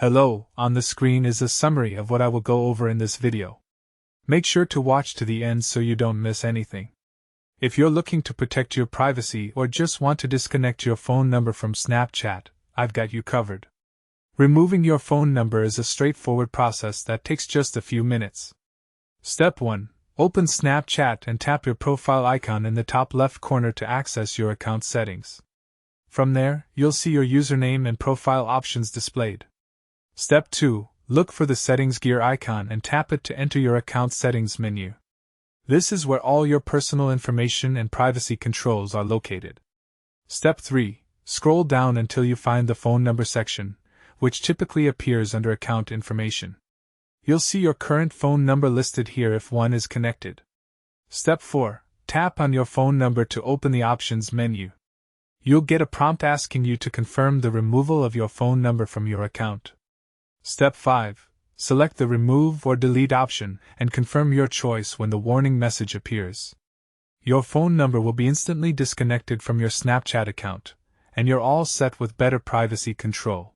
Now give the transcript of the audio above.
Hello, on the screen is a summary of what I will go over in this video. Make sure to watch to the end so you don't miss anything. If you're looking to protect your privacy or just want to disconnect your phone number from Snapchat, I've got you covered. Removing your phone number is a straightforward process that takes just a few minutes. Step 1. Open Snapchat and tap your profile icon in the top left corner to access your account settings. From there, you'll see your username and profile options displayed. Step 2. Look for the settings gear icon and tap it to enter your account settings menu. This is where all your personal information and privacy controls are located. Step 3. Scroll down until you find the phone number section, which typically appears under account information. You'll see your current phone number listed here if one is connected. Step 4. Tap on your phone number to open the options menu. You'll get a prompt asking you to confirm the removal of your phone number from your account. Step 5. Select the Remove or Delete option and confirm your choice when the warning message appears. Your phone number will be instantly disconnected from your Snapchat account, and you're all set with better privacy control.